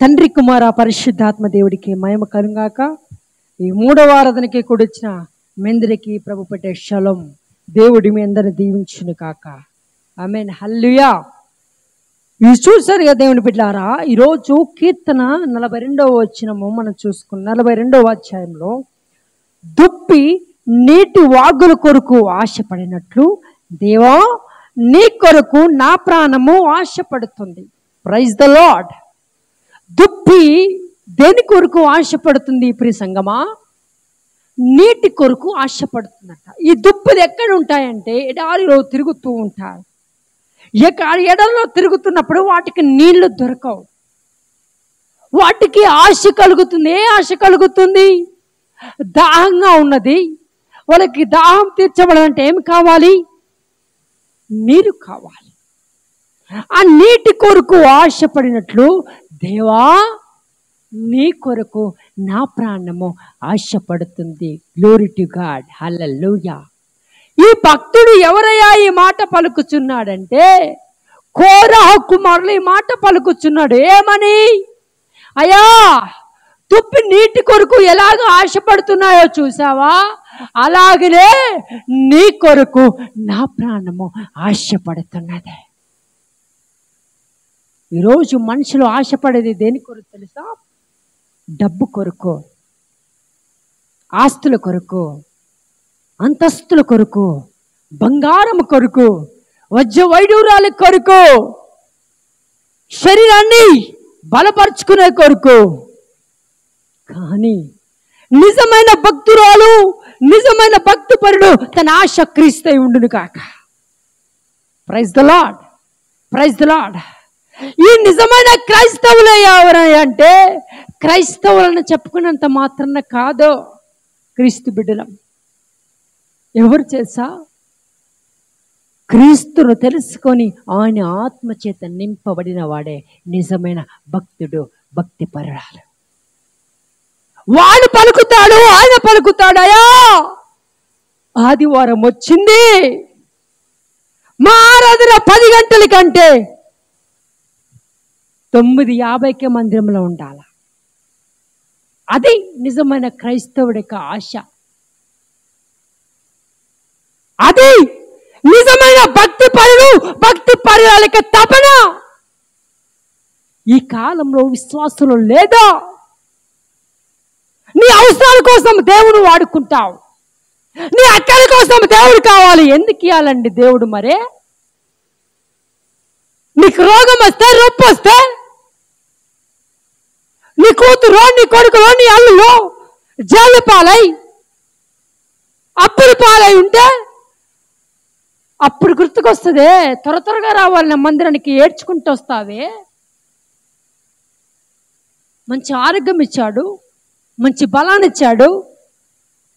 తండ్రి కుమార పరిశుద్ధాత్మ దేవుడికి మహిమ కలుగాక. ఈ మూడవ ఆరాధనకి కూడొచ్చిన మెందరికి ప్రభు పెట్టే షలోం. దేవుడి మీ అందరిని దీవించును కాక. ఆమేన్. హల్లెలూయా. ఇది చూసారు కదా దేవుని బిడ్డలారా. ఈరోజు కీర్తన 42వ వచనము మనం చూసుకున్న 42వ అధ్యాయంలో, దుప్పి నీటి వాగుల కొరకు ఆశపడినట్లు దేవా నీ కొరకు నా ప్రాణము ఆశపడుతుంది. Praise the lord. దుప్పి దేని కొరకు ఆశపడుతుంది ప్రియ సంగమా? నీటి కొరకు ఆశపడుతుందట. ఈ దుప్పులు ఎక్కడ ఉంటాయంటే ఎడారిలో తిరుగుతూ ఉంటాయి. ఎడారిలో తిరుగుతున్నప్పుడు వాటికి నీళ్లు దొరకవు. వాటికి ఆశ కలుగుతుంది. ఏ ఆశ కలుగుతుంది? దాహంగా ఉన్నది. వాళ్ళకి దాహం తీర్చబడాలంటే ఏం కావాలి? నీరు కావాలి. ఆ నీటి కొరకు ఆశపడినట్లు దేవా నీ కొరకు నా ప్రాణము ఆశపడుతుంది. Glory to God. హల్లెలూయా. ఈ భక్తుడు ఎవరయ్యా ఈ మాట పలుకుచున్నాడంటే, కోరహ కుమారులు ఈ మాట పలుకుచున్నాడు. ఏమని? అయ్యా దుప్పి నీటి కొరకు ఎలాగ ఆశపడుతున్నాయో చూసావా? అలాగనే నీ కొరకు నా ప్రాణము ఆశపడుతున్నది. ఈరోజు మనుషులు ఆశపడేది దేని కొరకు తెలుసా? డబ్బు కొరకు, ఆస్తుల కొరకు, అంతస్తుల కొరకు, బంగారం కొరకు, వజ్ర వైడూరాల కొరకు, శరీరాన్ని బలపరుచుకునే కొరకు. కానీ నిజమైన భక్తురాలు, నిజమైన భక్తిపరుడు తన ఆశ క్రీస్తై ఉండును కాక. Praise the lord. Praise the lord. ఈ నిజమైన క్రైస్తవులు ఎవరంటే, క్రైస్తవులను చెప్పుకున్నంత మాత్రాన కాదు క్రీస్తు బిడ్డలం. ఎవరు చేసా? క్రీస్తును తెలుసుకొని ఆయన ఆత్మచేత నింపబడిన వాడే నిజమైన భక్తుడు, భక్తి పరురాలు. వాడు పలుకుతాడు, ఆయన పలుకుతాడు. అయ్యా ఆదివారం వచ్చింది, మా ఆరాధన 10 గంటల కంటే 9:50కే మందిరంలో ఉండాల. అది నిజమైన క్రైస్తవుడి యొక్క ఆశ. అది నిజమైన భక్తి పరులు, భక్తి పరుల యొక్క తపన. ఈ కాలంలో విశ్వాసులు లేదా? నీ అవసరాల కోసం దేవుడు వాడుకుంటావు. నీ అక్కల కోసం దేవుడు కావాలి. ఎందుకు ఇవ్వాలండి దేవుడు? మరే నీకు రోగం వస్తే, రొప్పి వస్తే, నీ కూతురు, నీ కొడుకులో, నీ అల్లులో జైలు పాలై, అప్పులు పాలై ఉంటే అప్పుడు గుర్తుకొస్తుంది. త్వరగా రావాలి నా మందిరానికి, ఏడ్చుకుంటూ వస్తావే. మంచి ఆరోగ్యం ఇచ్చాడు, మంచి బలాన్ని ఇచ్చాడు,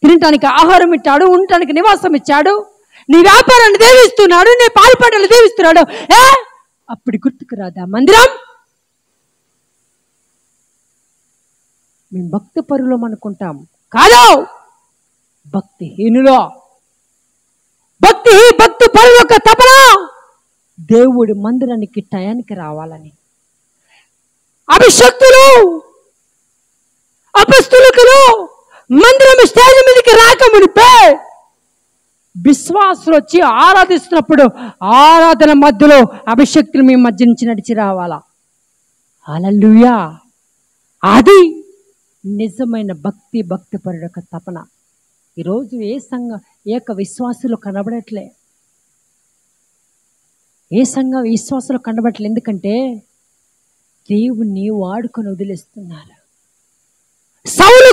తినటానికి ఆహారం ఇచ్చాడు, ఉండటానికి నివాసం ఇచ్చాడు, నీ వ్యాపారాన్ని దీవిస్తున్నాడు, నీ పాలు పంటలు దీవిస్తున్నాడు. అప్పుడు గుర్తుకు రాదా మందిరం? మేము భక్తి పరులం అనుకుంటాం. కాదు, భక్తిహీనులో. భక్తి పరుల యొక్క తపన దేవుడి మందిరానికి టయానికి రావాలని. అభిషక్తులు, అపస్తులు మందిరం స్టేజ్ మీదకి రాకమునిపే విశ్వాసులు వచ్చి ఆరాధిస్తున్నప్పుడు ఆరాధన మధ్యలో అభిషక్తులు మీ మధ్య నుంచి నడిచి రావాలా. హల్లెలూయా. అది నిజమైన భక్తిపరుడు యొక్క తపన. ఈరోజు ఏ విశ్వాసులు కనబడట్లే. విశ్వాసులు కనబడట్లే. ఎందుకంటే దేవుణ్ణి వాడుకొని వదిలేస్తున్నారు. సౌలు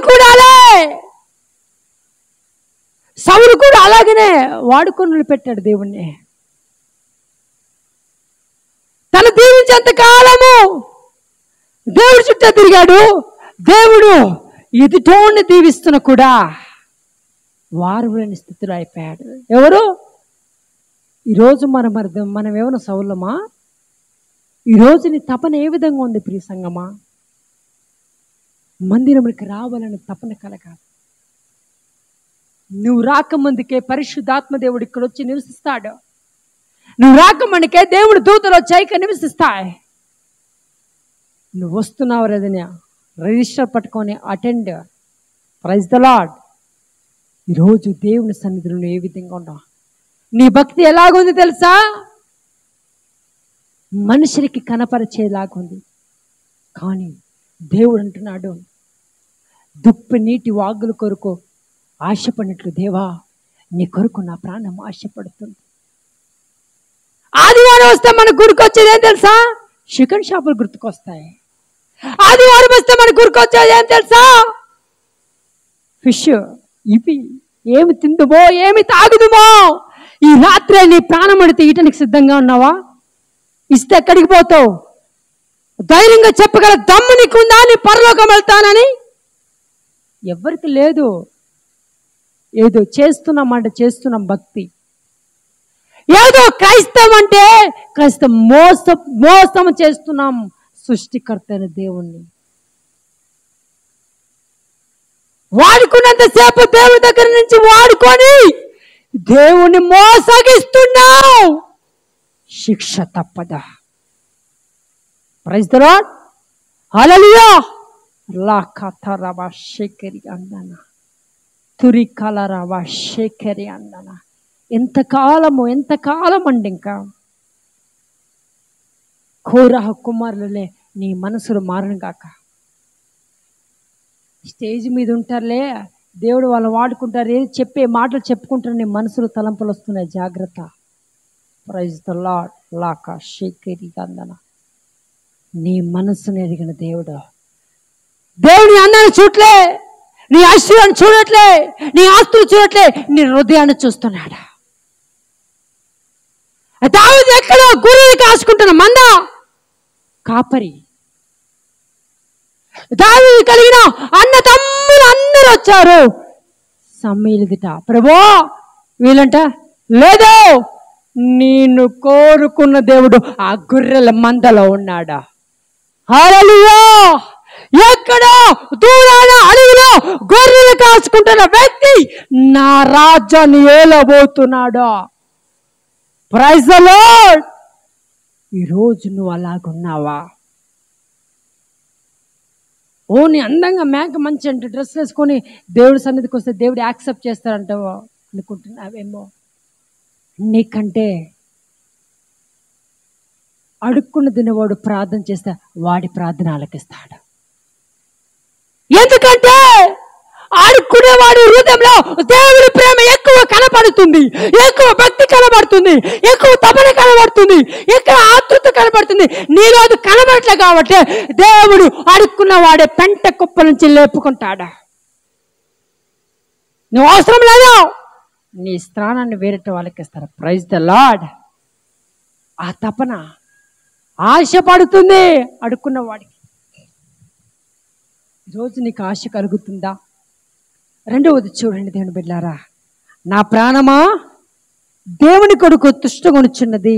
కూడా అలాగనే వాడుకొని పెట్టాడు దేవుణ్ణి. తను దీవించేంత కాలము దేవుడి చుట్టూ తిరిగాడు. దేవుడు ఎదుటోడిని దీవిస్తున్న కూడా వారులేని స్థితిలో అయిపోయాడు. ఎవరు? ఈరోజు మనం ఏమైనా సౌలమా? ఈరోజు నీ తపన ఏ విధంగా ఉంది ప్రియ సంగమా? మందిరంకి రావాలని తపన కలగాలి. నువ్వు రాకముందుకే పరిశుద్ధాత్మ దేవుడు ఇక్కడ వచ్చి నివసిస్తాడు. నువ్వు రాకముందుకే దేవుడు దూతలు వచ్చాయి నివసిస్తాయి. నువ్వు వస్తున్నావు లేదని రిజిస్టర్ పట్టుకొని అటెండ్. Praise the lord. ఈరోజు దేవుని సన్నిధిలో నువ్వు ఏ విధంగా ఉన్నావు? నీ భక్తి ఎలాగుంది తెలుసా? మనుషులకి కనపరిచేలాగుంది. కానీ దేవుడు అంటున్నాడు, దుప్పి నీటి వాగుల కొరకు ఆశపడినట్లు దేవా నీ కొరకు నా ప్రాణం ఆశపడుతుంది. ఆదివారం వస్తే మన గురికొచ్చేది ఏం తెలుసా? చికెన్ షాపులు గుర్తుకొస్తాయి. ఆదివారం వస్తే మన గురికొచ్చేది ఏం తెలుసా? ఫిష్. ఇవి ఏమి తిందుమో ఏమి తాగుదుమో. ఈ రాత్రే నీ ప్రాణం అడితే ఈటనికి సిద్ధంగా ఉన్నావా? ఇస్తే ఎక్కడికి పోతావు? ధైర్యంగా చెప్పగల దమ్ము నీకుందా నీ పరలోకం వెళ్తానని? ఎవరికి లేదు. ఏదో చేస్తున్నామంటే చేస్తున్నాం భక్తి. ఏదో క్రైస్తవం అంటే క్రైస్తవం మోసం చేస్తున్నాం సృష్టికర్త అయిన దేవుణ్ణి. వాడుకున్నంతసేపు దేవుని దగ్గర నుంచి వాడుకొని దేవుణ్ణి మోసగిస్తున్నావు. శిక్ష తప్పదా? Praise the Lord. హల్లెలూయా. లాకతరవ శేఖరి అందన తురికలరవ శేఖరి అందన. ఎంతకాలం అండి. ఇంకా కోరహ కుమారులే నీ మనసులు మారను గాక. స్టేజ్ మీద ఉంటారులే, దేవుడు వాళ్ళు వాడుకుంటారు, ఏది చెప్పే మాటలు చెప్పుకుంటారు, నీ మనసులో తలంపులు వస్తున్నాయి, జాగ్రత్త. Praise the Lord. లాక శేఖరి అందన. నీ మనసును ఎరిగిన దేవుడు, దేవుని అందాన్ని చూడట్లే, నీ ఐశ్వర్యాన్ని చూడట్లే, నీ ఆస్తులు చూడట్లే, నీ హృదయాన్ని చూస్తున్నాడు. దావీదు ఎక్కడో గొర్రెలు కాసుకుంటున్న మంద కాపరి. దావీదు కలిగిన అన్న తమ్ములు అందరూ వచ్చారు సమూయేలుదిట. ప్రభువా వీళ్ళంట లేదు, నేను కోరుకున్న దేవుడు ఆ గొర్రెల మందలో ఉన్నాడా. హల్లెలూయా. ఎక్కడో దూరాన అడవిలో గొర్రెలు కాసుకుంటున్న వ్యక్తి నా రాజ్యాన్ని ఏలబోతున్నాడా. Praise the lord. ఈరోజు నువ్వు అలాగున్నావా? నీ అందంగా మేక మంచి అంటే డ్రెస్ వేసుకొని దేవుడి సన్నిధికి వస్తే దేవుడు యాక్సెప్ట్ చేస్తారంటావో అనుకుంటున్నావేమో. నీకంటే అడుక్కున్న తినేవాడు ప్రార్థన చేస్తే వాడి ప్రార్థన ఆలకిస్తాడు. ఎందుకంటే ఆడుకునేవాడి హృదయంలో దేవుడి ప్రేమ ఎక్కువ కనబడుతుంది, ఎక్కువ భక్తి కనబడుతుంది, ఎక్కువ తపన కనబడుతుంది, ఎక్కువ ఆతృత కనబడుతుంది. నీలో అది కనబడట్లే కాబట్టి దేవుడు అడుక్కున్న వాడే పెంట కుప్ప నుంచి లేపుకుంటాడా. నువ్వు అవసరం లేదు, నీ స్థానాన్ని వేరేట వాళ్ళకి ఇస్తారు. Praise the lord. ఆ తపన ఆశపడుతుంది అడుక్కున్న వాడికి. ఈరోజు నీకు ఆశ కలుగుతుందా? రెండవది చూడండి దేవుని బిడ్డలారా, నా ప్రాణమా దేవుని కొరకు తృష్టగొనుచున్నది,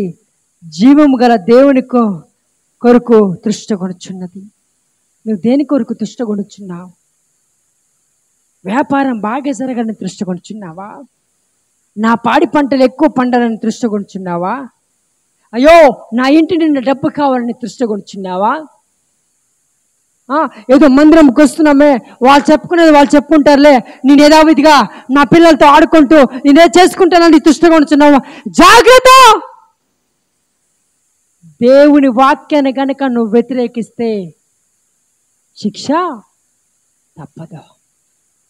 జీవము గల దేవుని కొరకు తృష్టగొనుచున్నది. నువ్వు దేని కొరకు తృష్టగొనుచున్నావు? వ్యాపారం బాగా జరగాలని తృష్టగొనుచున్నావా? నా పాడి పంటలు ఎక్కువ పండాలని తృష్టగొనుచున్నావా? అయ్యో నా ఇంటి నిండా డబ్బు కావాలని తృష్టగొనుచున్నావా? ఏదో మందిరంకి వస్తున్నామే, వాళ్ళు చెప్పుకునేది వాళ్ళు చెప్పుకుంటారులే, నేను యథావిధిగా నా పిల్లలతో ఆడుకుంటూ నేనే చేసుకుంటానని తృష్టగొనుచున్నావా? జాగ్రత్త. దేవుని వాక్యాన్ని కనుక నువ్వు వ్యతిరేకిస్తే శిక్ష తప్పదు.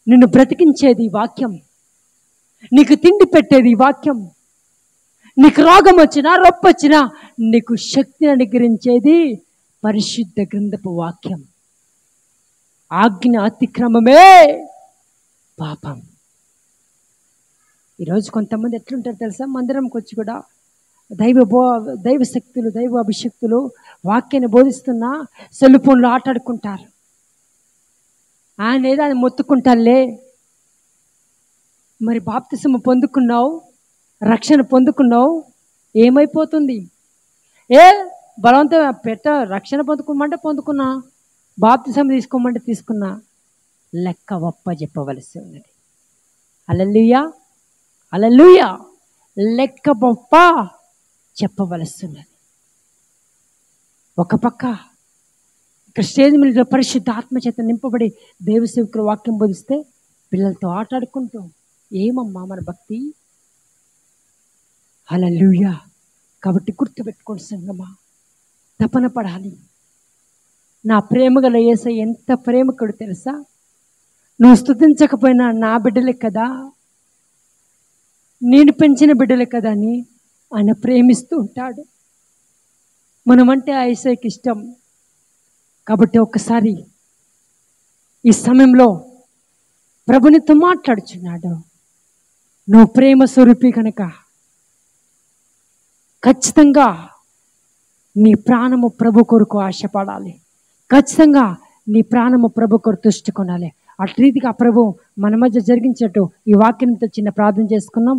నిన్ను బ్రతికించేది వాక్యం, నీకు తిండి పెట్టేది వాక్యం, నీకు రోగం వచ్చినా రొప్ప వచ్చినా నీకు శక్తిని అనుగ్రహించేది పరిశుద్ధ గ్రంథపు వాక్యం. ఆజ్ఞ అతిక్రమమే పాపం. ఈరోజు కొంతమంది ఎట్లుంటారు తెలుసా? మందిరంకి వచ్చి కూడా దైవ శక్తులు, దైవ అభిషక్తులు వాక్యాన్ని బోధిస్తున్నా సెల్ ఫోన్లో ఆటాడుకుంటారు. ఆయన ఏదో ఆయన మొత్తుకుంటారులే. మరి బాప్తిసము పొందుకున్నావు, రక్షణ పొందుకున్నావు, ఏమైపోతుంది? బలవంతం రక్షణ పొందుకోమంటే పొందుకున్నా, బాప్తిసం తీసుకోమంటే తీసుకున్నా, లెక్క ఒప్ప చెప్పవలసి ఉన్నది. హల్లెలూయా, హల్లెలూయా. లెక్క ఒప్ప చెప్పవలసి ఉన్నది. ఒక పక్క ఇక్కడ స్టేజ్ మీద పరిశుద్ధ ఆత్మ చేత నింపబడి దేవసేవకులు వాక్యం బోధిస్తే పిల్లలతో ఆటాడుకుంటూ ఏమమ్మా మన భక్తి. హల్లెలూయా. కాబట్టి గుర్తుపెట్టుకోండి సంగమా, తపన పడాలి. నా ప్రేమ గల యేసయ్య ఎంత ప్రేమకుడు తెలుసా. నువ్వు స్తుతించకపోయినా నా బిడ్డలే కదా, నేను పెంచిన బిడ్డలే కదా అని ఆయన ప్రేమిస్తూ ఉంటాడు. మనమంటే ఆ యేసయ్యకి ఇష్టం. కాబట్టి ఒక్కసారి ఈ సమయంలో ప్రభునితో మాట్లాడుచున్నాడు. నువ్వు ప్రేమ స్వరూపి కనుక ఖచ్చితంగా నీ ప్రాణము ప్రభు కొరకు ఆశపడాలి. ఖచ్చితంగా నీ ప్రాణము ప్రభు కొరకు దృష్టి కొనాలి. అటు రీతిగా ప్రభు మన మధ్య జరిగించేట్టు ఈ వాక్యంతో చిన్న ప్రార్థన చేసుకున్నాం.